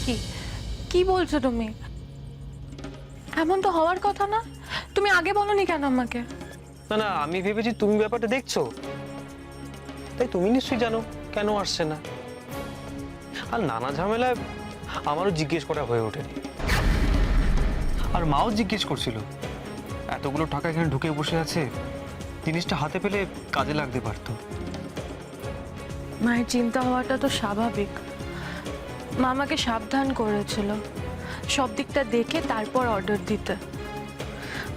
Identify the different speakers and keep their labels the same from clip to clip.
Speaker 1: নাকি? কি বলছো তুমি? এমন তো হওয়ার কথা না। তুমি আগে বলনি কেন আমাকে?
Speaker 2: না না, আমি ভেবেছি তুমি ব্যাপারটা দেখছো, তাই তুমি নিশ্চয়ই জানো কেন আসছে না। আর নানা ঝামেলায় আমারও জিজ্ঞেস করা হয়ে ওঠেনি। আর মাও জিজ্ঞেস করছিল, এতগুলো টাকা এখানে ঢুকে বসে আছে, জিনিসটা হাতে পেলে কাজে লাগতে পারতো।
Speaker 1: মায়ের চিন্তা হওয়াটা তো স্বাভাবিক। মা আমাকে সাবধান করেছিল সব দিকটা দেখে তারপর অর্ডার দিতে।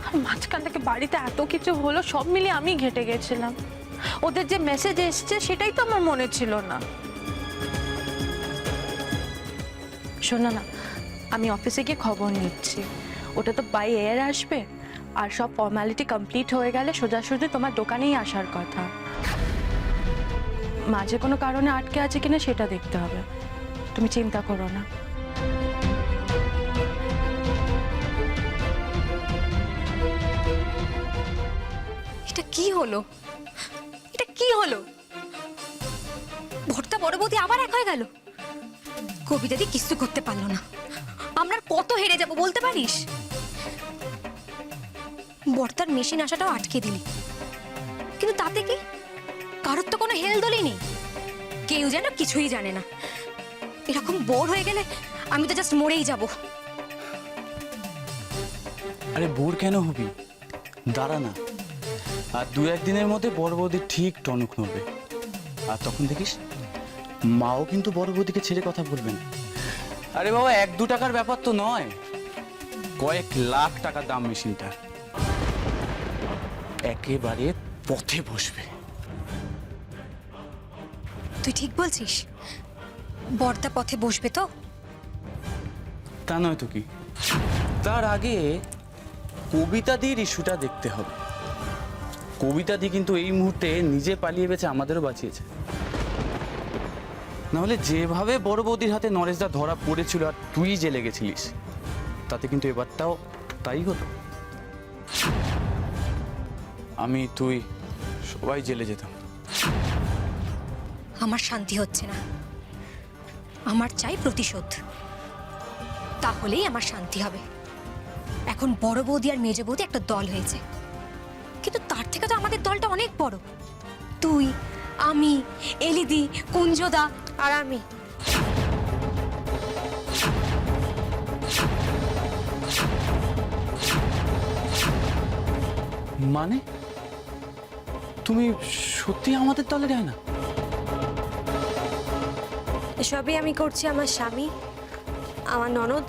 Speaker 1: আর মাঝখান থেকে বাড়িতে এত কিছু হলো, সব মিলিয়ে আমি ঘেটে গেছিলাম। ওদের যে মেসেজ এসছে সেটাই তো আমার মনে ছিল না। শোনো না, আমি অফিসে গিয়ে খবর নিচ্ছি। ওটা তো বাই এয়ার আসবে, আর সব ফর্মালিটি কমপ্লিট হয়ে গেলে সোজাসুজি তোমার দোকানেই আসার কথা। মাঝে কোনো কারণে আটকে আছে কিনা সেটা দেখতে হবে। তুমি চিন্তা করো না।
Speaker 3: এটা কি হলো? এটা কি হলো? ভর্তা বড় বৌদি আবার এক হয়ে গেল। কবিতা দি কিছু করতে পারলো না। আমরা কত হেরে যাব বলতে পারিস? বর্তার মেশিন আসাটাও আটকে দিলি, কিন্তু তাতে কি কারোর তো কোনো হেলদোলই নেই। কেউ যেন কিছুই জানে না। এরকম বোর হয়ে গেলে আমি তো জাস্ট মরেই যাব।
Speaker 4: আরে বোর কেন হবি? দাঁড়া না, আর দু একদিনের মধ্যে বড় বৌদি ঠিক টনক নড়বে। আর তখন দেখিস মাও কিন্তু বড় বৌদিকে ছেড়ে কথা বলবেন। আরে বাবা, 1-2 টাকার ব্যাপার তো নয়, কয়েক লাখ টাকা দাম মেশিনটার। একেবারে পথে বসবে।
Speaker 3: তুই ঠিক বলছিস? বর্তা পথে বসবে তো?
Speaker 4: তা নয় তো কি, তার আগে কবিতাদির ইস্যুটা দেখতে হবে। কবিতাদি কিন্তু এই মুহূর্তে নিজে পালিয়ে বেঁচে আমাদেরও বাঁচিয়েছে। নাহলে যেভাবে বড় বৌদির হাতে নরেশদা ধরা পড়েছিল আর তুই জেলে গেছিলিস, তাতে কিন্তু এবারটাও তাই হতো। আমি তুই সবাই জেলে যেতাম।
Speaker 3: আমার শান্তি হচ্ছে না। আমার চাই প্রতিশোধ, তাহলেই আমার শান্তি হবে। এখন বড় বৌদি আর মেজ বৌদি একটা দল হয়েছে, কিন্তু তার থেকে তো আমাদের দলটা অনেক বড়। তুই, আমি, এলিদি, কুঞ্জদা আর আমি।
Speaker 4: মানে তুমি সত্যি আমাদের দলে যায় না?
Speaker 3: এসবই আমি করছি আমার স্বামী, আমার ননদ